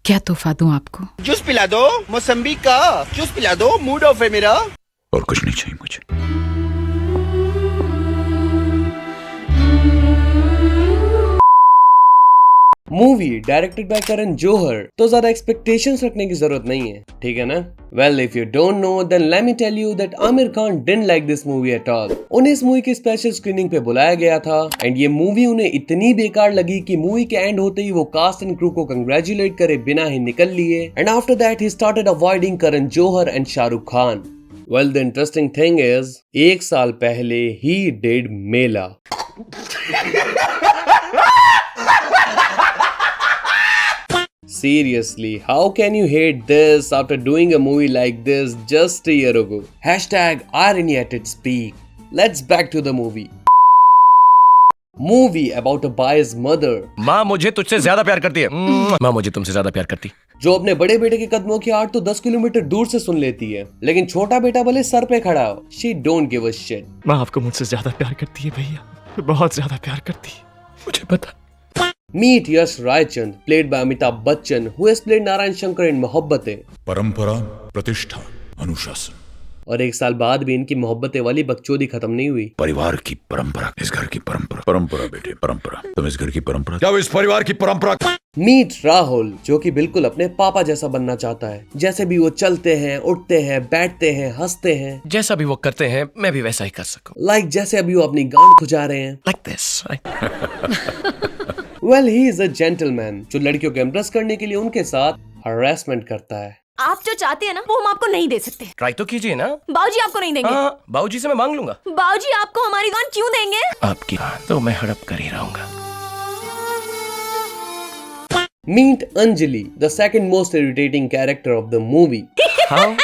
क्या तोहफा दूं आपको? जूस पिला दो, मौसम्बी का जूस पिला दो, मूड ऑफ है मेरा। और कुछ नहीं चाहिए मुझे। Movie directed by Karan Johar, तो ज्यादा एक्सपेक्टेशंस रखने की जरूरत नहीं है, ठीक है ना? Well, if you don't know then let me tell you that Aamir Khan didn't like this movie at all. उन्हें इस मूवी की स्पेशल स्क्रीनिंग पे बुलाया गया था एंड ये मूवी उन्हें इतनी बेकार लगी कि मूवी के एंड होते ही वो कास्ट एंड क्रू को कंग्रेचुलेट करे बिना ही निकल लिए एंड आफ्टर दैट ही started avoiding Karan Johar and Shahrukh Khan. Well, the interesting thing is 1 साल पहले ही डिड मेला। Seriously, how can you hate this after doing a movie like this just a year ago? Hashtag irony at its peak. Let's back to the movie. Movie about a boy's mother. माँ मुझे तुझसे ज्यादा प्यार करती है। माँ मुझे तुमसे ज्यादा प्यार करती। जो अपने बड़े बेटे के कदमों की आवाज तो 10 किलोमीटर दूर से सुन लेती है, लेकिन छोटा बेटा भले सर पे खड़ा हो, she don't give a shit. माँ आपको मुझसे ज्यादा प्यार करती है भैया, बहुत ज्यादा प्यार करती है, मुझे पता। Meet Yash Raichand, played by Amitabh Bachchan, who has played Narayan Shankar in Mohabbatein. परंपरा, प्रतिष्ठा, अनुशासन। और 1 साल बाद भी इनकी मोहब्बतें वाली बकचोदी खत्म नहीं हुई। परिवार की परंपरा, इस घर की परंपरा। परंपरा बेटे, परंपरा। तुम इस घर की परंपरा, क्या इस परिवार की परंपरा। मीट राहुल, जो कि बिल्कुल अपने पापा जैसा बनना चाहता है। जैसे भी वो चलते हैं, उठते हैं, बैठते हैं, हंसते हैं, जैसा भी वो करते हैं मैं भी वैसा ही कर सकूं। लाइक जैसे अभी वो अपनी गांड खुजा रहे हैं, Like this. Well he is a gentleman जो लड़कियों को इम्प्रेस करने के लिए उनके साथ हरासमेंट करता है। आप जो चाहते हैं ना वो हम आपको नहीं दे सकते। ट्राई तो कीजिए ना। बाबूजी आपको नहीं देंगे। हाँ, बाबूजी से मैं मांग लूंगा। बाबूजी आपको हमारी गान क्यों देंगे? आपकी तो मैं हड़प कर ही रहूंगा। Meet Anjali, the second most irritating character of the movie. हाँ?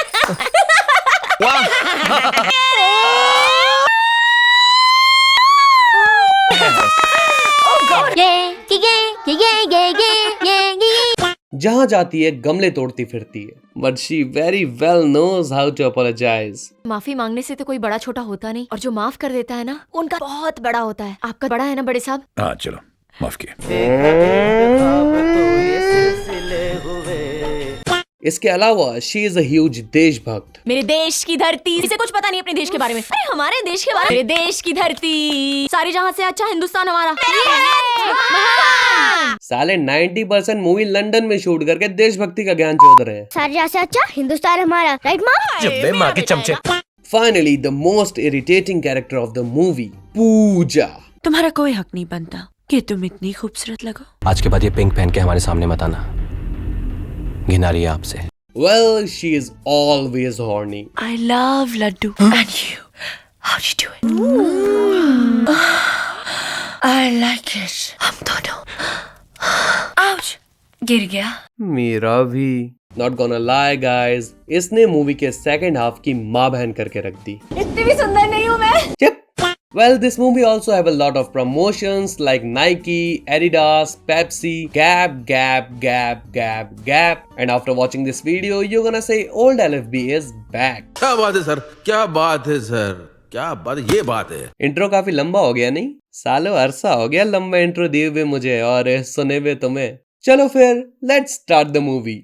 जहाँ जाती है गमले तोड़ती फिरती है, but she very well knows how to apologize. माफी मांगने से तो कोई बड़ा छोटा होता नहीं, और जो माफ कर देता है ना उनका बहुत बड़ा होता है। आपका बड़ा है ना बड़े साहब? हाँ चलो, माफ किया। इसके अलावा she is a huge देशभक्त। मेरे देश की धरती, इसे कुछ पता नहीं अपने देश के बारे में। अरे हमारे देश के बारे में, मेरे देश की धरती, सारी जहां से अच्छा हिंदुस्तान हमारा। साले 90% मूवी लंदन में शूट करके देशभक्ति का ज्ञान चोद रहे हैं। सारे जहाँ से अच्छा हिंदुस्तान हमारा, राइट माँ? जब बे माँ के चमचे। Finally, the most irritating character of the movie, पूजा। तुम्हारा कोई हक नहीं बनता कि तुम इतनी खूबसूरत लगो। आज के बाद ये पिंक पहन के हमारे सामने मत आना, घिना रही है आपसे। Well, she is always horny. I love Laddu and you. How do you do it? I like it. हम दोनों। Ouch! गिर गया। मेरा भी। Not gonna lie guys, इसने मूवी के सेकंड हाफ की माँ बहन करके रख दी। इतनी भी सुंदर नहीं हूँ मैं। Yep. Well, this movie also have a lot of promotions like Nike, Adidas, Pepsi, Gap. And after watching this video, you're gonna say old LFB is back. क्या बात है सर, क्या बात है सर, क्या बात, ये बात है। इंट्रो काफी लंबा हो गया नहीं? सालों अरसा हो गया लंबा इंट्रो दिए हुए मुझे और सुने हुए तुम्हें। चलो फिर, let's start the movie.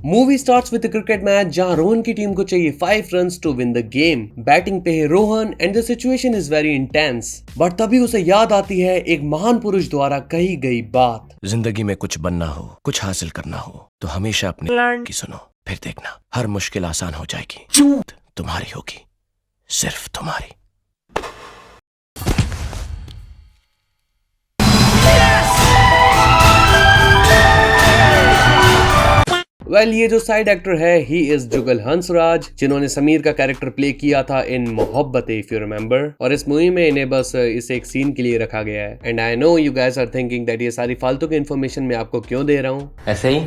Movie starts with cricket match जहां रोहन की टीम को चाहिए 5 runs to win the game. Batting पे है Rohan and the situation is very intense, but तभी उसे याद आती है एक महान पुरुष द्वारा कही गई बात। जिंदगी में कुछ बनना हो, कुछ हासिल करना हो तो हमेशा अपने की सुनो, फिर देखना हर मुश्किल आसान हो जाएगी। तुम्हारी होगी, सिर्फ तुम्हारी। वेल, ये जो साइड एक्टर है ही इज जुगल हंसराज, जिन्होंने समीर का कैरेक्टर प्ले किया था इन मोहब्बतें, इफ यू रिमेंबर। और इस मूवी में इन्हें बस इस एक सीन के लिए रखा गया है। And I know you guys are thinking that ये सारी फालतू की इन्फॉर्मेशन मैं आपको क्यों दे रहा हूँ, ऐसे ही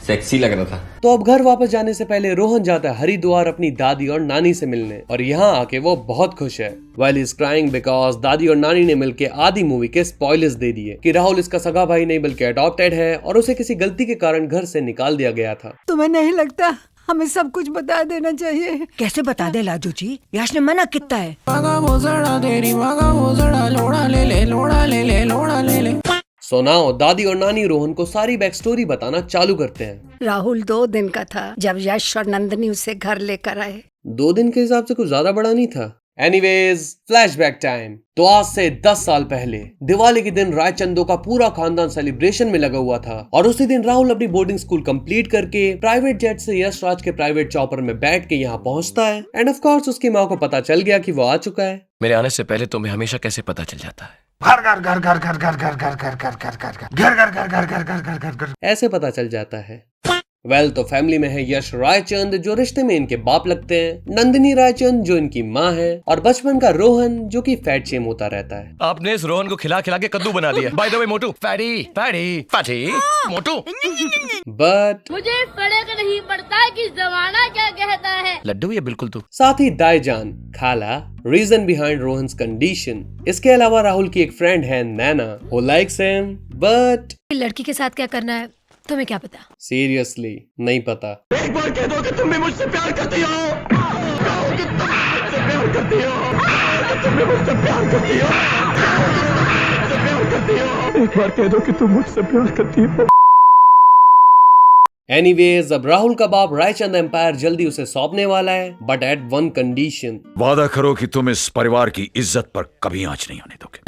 सेक्सी लग रहा था। तो अब घर वापस जाने से पहले रोहन जाता है हरिद्वार अपनी दादी और नानी से मिलने, और यहाँ आके वो बहुत खुश है। While he's crying because दादी और नानी ने मिलके आधी मूवी के स्पॉयलर्स दे दिए कि राहुल इसका सगा भाई नहीं बल्कि अडॉप्टेड है और उसे किसी गलती के कारण घर से निकाल दिया गया था। तुम्हें नहीं लगता हमें सब कुछ बता देना चाहिए? कैसे बता दे लाजू जी, याश ने मना कितना है। सो नाउ दादी और नानी रोहन को सारी बैक स्टोरी बताना चालू करते हैं। राहुल 2 दिन का था जब यश और नंदिनी उसे घर लेकर आए। 2 दिन के हिसाब से कुछ ज्यादा बड़ा नहीं था। Anyways, flashback time. तो आज से 10 साल पहले दिवाली के दिन रायचंदो का पूरा खानदान सेलिब्रेशन में लगा हुआ था और उसी दिन राहुल अपनी बोर्डिंग स्कूल कंप्लीट करके प्राइवेट जेट से यश राज के प्राइवेट चॉपर में बैठ के यहाँ पहुँचता है। एंड ऑफ कोर्स उसकी माँ को पता चल गया कि वो आ चुका है। मेरे आने से पहले तुम्हें हमेशा कैसे पता चल जाता है? ऐसे पता चल जाता है। वेल, तो फैमिली में है यश रायचंद जो रिश्ते में इनके बाप लगते हैं, नंदिनी रायचंद जो इनकी माँ है, और बचपन का रोहन जो कि फैट शेम होता रहता है। आपने इस रोहन को खिला खिला के कद्दू बना दिया। By the way Motu, fatty fatty fatty Motu. But मुझे फर्क नहीं पड़ता कि जमाना क्या कहता है। लड्डू ये बिल्कुल तू। साथ ही दाईजान, खाला, रीजन बिहाइंड रोहन्स कंडीशन। इसके अलावा राहुल की एक फ्रेंड है नैना, who likes him, but लड़की के साथ क्या करना है तुम्हें क्या पता? सीरियसली नहीं पता। एक बार कह दो कि तुम भी मुझसे प्यार करती हो। कहो कि तुम मुझसे प्यार करती हो। तुम भी मुझसे प्यार करती हो। मुझसे प्यार करती हो। एक बार कह दो कि तुम मुझसे प्यार करती हो। एनीवेज, अब राहुल का बाप रायचंद एम्पायर जल्दी उसे सौंपने वाला है, बट एट वन कंडीशन। वादा करो कि तुम इस परिवार की इज्जत पर कभी आंच नहीं आने दोगे।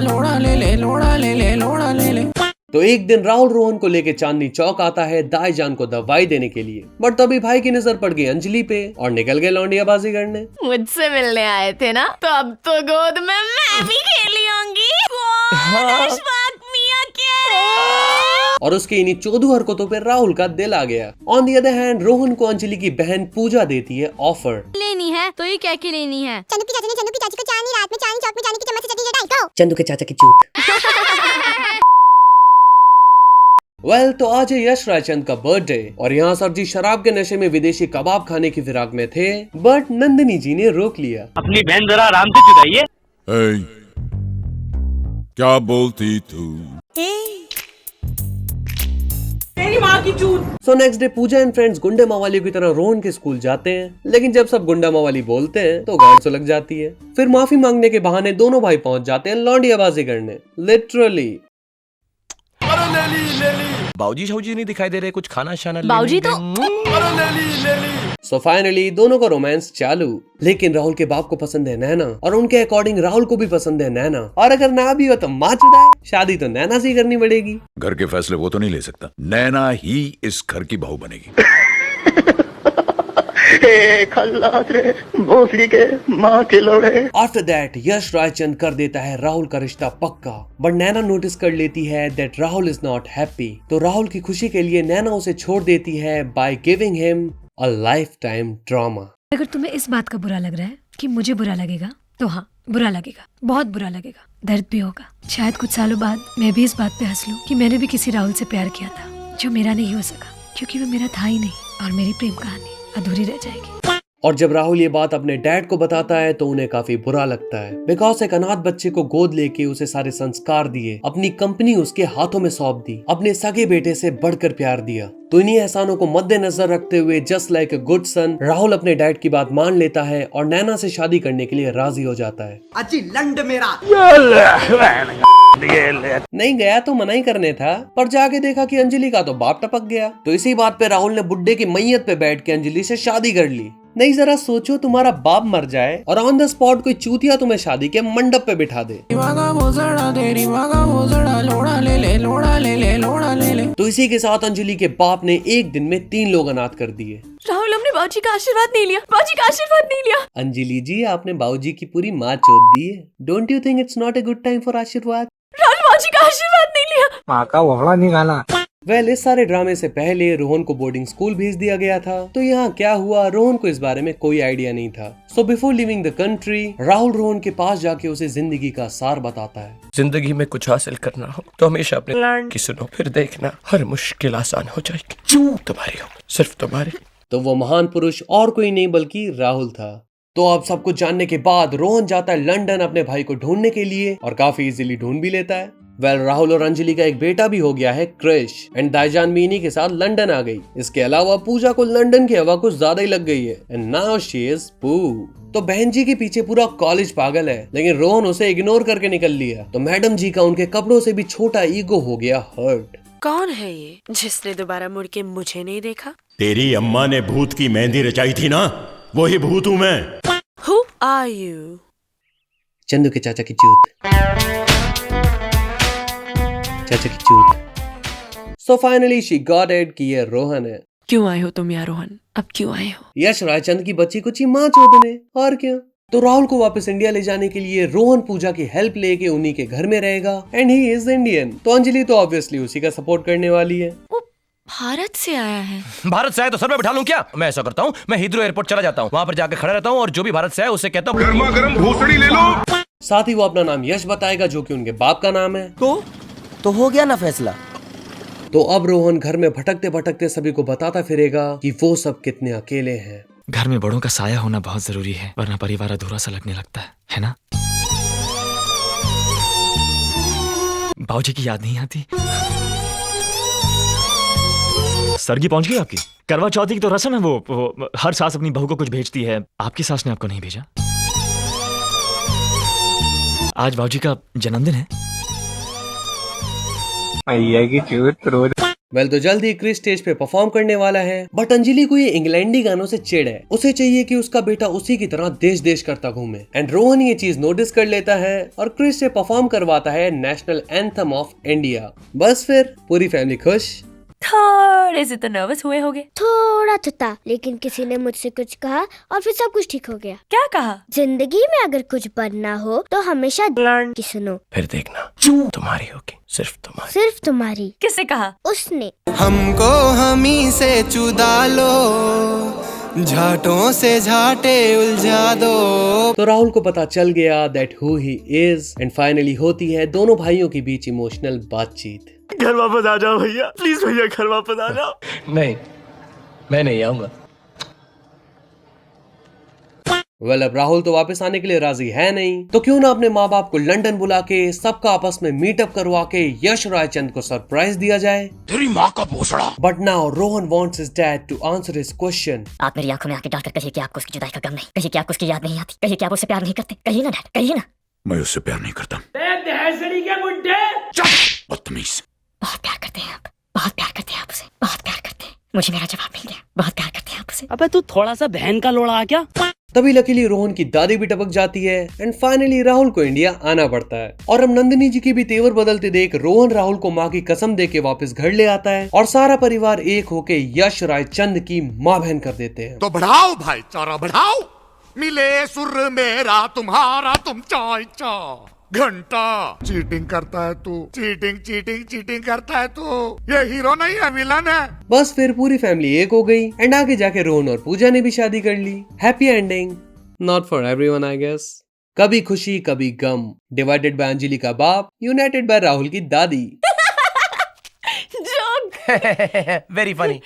तो एक दिन राहुल रोहन को लेके चांदनी चौक आता है दाईजान को दवाई देने के लिए, बट तभी भाई की नजर पड़ गई अंजलि पे और निकल गए लौंडियाबाजी करने। मुझसे मिलने आए थे ना, तो अब तो गोद में मैं भी खेली होंगी। मियां कह रहे। और उसके इन्हीं चोदू हरकतों पे राहुल का दिल आ गया। On the other hand Rohan को अंजलि की बहन पूजा देती है ऑफर। लेनी है तो ये क्या की लेनी है? चंदू की चाची ने चंदू की चाची को चांदनी रात में चांदनी चौक में जाने की चम्मच से चटनी चटाई। खाओ। चंदू के चाचा की चूत। वेल, तो आज है यश रायचंद का बर्थडे और यहाँ सर जी शराब के नशे में विदेशी कबाब खाने की फिराक में थे, बट नंदिनी जी ने रोक लिया। अपनी बहन जरा आराम से चुदाइए। क्या बोलती तू? So next day Pooja and friends गुंडे मवाली की तरह रोहन के स्कूल जाते हैं, लेकिन जब सब गुंडा मवाली बोलते हैं तो गांड सुलग जाती है। फिर माफी मांगने के बहाने दोनों भाई पहुंच जाते हैं लौंडियाबाजी करने, लिटरली। बाऊजी शाऊजी नहीं दिखाई दे रहे, कुछ खाना शाना बाऊजी तो सो फाइनली दोनों का रोमांस चालू, लेकिन राहुल के बाप को पसंद है नैना और उनके अकॉर्डिंग राहुल को भी पसंद है नैना, और अगर ना भी हो तो माँ चुदा है, शादी तो नैना से ही करनी पड़ेगी। घर के फैसले वो तो नहीं ले सकता, नैना ही इस घर की बहू बनेगी। आफ्टर दैट यश रायचंद कर देता है राहुल का रिश्ता पक्का, बट नैना नोटिस कर लेती है that Rahul is not happy. तो राहुल की खुशी के लिए नैना उसे छोड़ देती है by giving him a life time trauma. अगर तुम्हें इस बात का बुरा लग रहा है कि मुझे बुरा लगेगा, तो हाँ बुरा लगेगा, बहुत बुरा लगेगा, दर्द भी होगा। शायद कुछ सालों बाद मैं भी इस बात पे हंस लूं कि मैंने भी किसी राहुल से प्यार किया था जो मेरा नहीं हो सका, क्योंकि वो मेरा था ही नहीं और मेरी प्रेम कहानी अधूरी रह जाएगी। और जब राहुल ये बात अपने डैड को बताता है तो उन्हें काफी बुरा लगता है, बिकॉज एक अनाथ बच्चे को गोद लेके उसे सारे संस्कार दिए, अपनी कंपनी उसके हाथों में सौंप दी, अपने सगे बेटे से बढ़कर प्यार दिया। तो इन्हीं एहसानों को मद्देनजर रखते हुए just like a good son Rahul अपने डैड की बात मान लेता है और नैना से शादी करने के लिए राजी हो जाता है। अजी लंड मेरा नहीं गया तो मना ही करने था, पर जाके देखा कि अंजलि का तो बाप टपक गया। तो इसी बात पे राहुल ने बुड्ढे की मैयत पे बैठ के अंजलि से शादी कर ली। नहीं, जरा सोचो तुम्हारा बाप मर जाए और ऑन द स्पॉट कोई चूतिया तुम्हें शादी के मंडप पे बिठा दे। तो इसी के साथ अंजलि के बाप ने एक दिन में 3 लोग अनाथ कर दिए। राहुल, हमने बाजी का आशीर्वाद नहीं लिया, बाजी का आशीर्वाद नहीं लिया। अंजलि जी, आपने बाबूजी की पूरी माँ चोद दी है। Don't you think it's not a good time for आशीर्वाद? राहुल, बाजी का आशीर्वाद नहीं लिया। माँ का वहड़ा निकाला। वेल, इस सारे ड्रामे से पहले रोहन को बोर्डिंग स्कूल भेज दिया गया था। तो यहाँ क्या हुआ, रोहन को इस बारे में कोई आइडिया नहीं था। So before living the country Rahul Rohan के पास जाके उसे जिंदगी का सार बताता है। जिंदगी में कुछ हासिल करना हो तो हमेशा अपने की सुनो, फिर देखना हर मुश्किल आसान हो जाएगी। तुम्हारी हो, सिर्फ तुम्हारी। तो वो महान पुरुष और कोई नहीं बल्कि राहुल था। तो अब सब कुछ जानने के बाद रोहन जाता है लंदन अपने भाई को ढूंढने के लिए और काफी इजीली ढूंढ भी लेता है। वेल राहुल और अंजलि का एक बेटा भी हो गया है क्रिश, एंड दाईजान भी इन्हीं के साथ लंदन आ गई। इसके अलावा पूजा को लंदन की हवा कुछ ज्यादा ही लग गई है, एंड नाउ शी इज पू। तो बहन जी के पीछे पूरा कॉलेज पागल है, लेकिन रोहन उसे इग्नोर करके निकल लिया। तो मैडम जी का उनके कपड़ों से भी छोटा ईगो हो गया हर्ट। कौन है ये जिसने दोबारा मुड़ के मुझे नहीं देखा? तेरी अम्मा ने भूत की मेहंदी रचाई थी ना, वही भूत हूँ मैं। Who are you? चंदू के चाचा की चूत, चाचा की चूत। So finally she got it कि ये रोहन है। क्यों आए हो तुम यार रोहन? अब क्यों आए हो? यश रायचंद की बच्ची कुछ ही माँ चोदने, और क्या। तो राहुल को वापस इंडिया ले जाने के लिए रोहन पूजा की हेल्प लेके उन्हीं के घर में रहेगा, एंड ही इज इंडियन। तो अंजलि तो ऑब्वियसली उसी का सपोर्ट करने वाली है। वो भारत से आया है। भारत से आए तो सर में बिठा लूं क्या? मैं ऐसा करता हूँ, मैं हिद्रो एयरपोर्ट चला जाता हूँ, वहाँ पर जाकर खड़ा रहता हूँ और जो भी भारत से आए उसे कहता हूँ गर्मा गर्म भूसड़ी ले लो। साथ ही वो अपना नाम यश बताएगा, जो कि उनके बाप का नाम है। तो हो गया ना फैसला। तो अब रोहन घर में भटकते भटकते सभी को बताता फिरेगा कि वो सब कितने अकेले हैं। घर में बड़ों का साया होना बहुत जरूरी है, वरना परिवार अधूरा सा लगने लगता है ना? बाबूजी की याद नहीं आती? सरगी पहुंच गई आपकी? करवा चौथी की तो रस्म है, वो हर सास अपनी बहू को कुछ भेजती है। आपकी सास ने आपको नहीं भेजा? आज बाबूजी का जन्मदिन है। वेल तो जल्द ही क्रिस स्टेज पे परफॉर्म करने वाला है, बट अंजलि को ये इंग्लैंडी गानों से चिढ़ है। उसे चाहिए कि उसका बेटा उसी की तरह देश देश करता घूमे, एंड रोहन ये चीज नोटिस कर लेता है और क्रिस से परफॉर्म करवाता है नेशनल एंथम ऑफ इंडिया। बस फिर पूरी फैमिली खुश। थोड़े से तो नर्वस हुए होगे। थोड़ा तो था, लेकिन किसी ने मुझसे कुछ कहा और फिर सब कुछ ठीक हो गया। क्या कहा? जिंदगी में अगर कुछ बनना हो तो हमेशा लर्न की सुनो, फिर देखना तुम्हारी होगी, सिर्फ तुम्हारी। सिर्फ तुम्हारी। किससे कहा? उसने। हमको हमी से चुदा लो, झाटों से झाटे उलझा दो। तो राहुल को पता चल गया that who he is, and finally होती है दोनों भाइयों के बीच इमोशनल बातचीत। घर वापस आ जाओ भैया, प्लीज भैया घर वापस आ जाओ। नहीं, मैं नहीं आऊंगा। वेल अब राहुल तो वापस आने के लिए राजी है नहीं, तो क्यों ना अपने माँ बाप को लंदन बुला के सबका आपस में मीटअप करवा के यश रायचंद को सरप्राइज दिया जाए। तेरी माँ का भोसड़ा। But now Rohan wants his dad to answer his question. आप मेरी आंखों में आके डांट कर कहिए कि आपको उसकी जुदाई का गम नहीं, कहिए कि आपको उसकी याद नहीं आती, कहिए कि आप उससे प्यार नहीं करते। कहिए ना डैड, कहिए ना। मैं उससे प्यार नहीं करता। बदतमीज। बहुत प्यार करते हैं आप, बहुत प्यार करते हैं आप उसे, बहुत प्यार करते हैं। मुझे मेरा जवाब मिल गया, बहुत प्यार करते हैं आप उसे। अबे तू थोड़ा सा बहन का लोड़ा क्या? तभी लकीली रोहन की दादी भी टपक जाती है, एंड फाइनली राहुल को इंडिया आना पड़ता है। और अब नंदिनी जी की भी तेवर बदलते देख रोहन राहुल को माँ की कसम दे के वापस घर ले आता है, और सारा परिवार एक होके यश रायचंद की माँ बहन कर देते हैं। तो बढ़ाओ भाईचारा बढ़ाओ, मिले सुर मेरा तुम्हारा तुम चाय चा घंटा। चीटिंग करता है तू, चीटिंग चीटिंग चीटिंग करता है तू। ये हीरो नहीं है, विलन है। बस फिर पूरी फैमिली एक हो गई, एंड आगे जाके रोहन और पूजा ने भी शादी कर ली। Happy ending, not for everyone I guess. कभी खुशी कभी गम, डिवाइडेड बाय अंजलि का बाप, यूनाइटेड बाय राहुल की दादी। Very funny.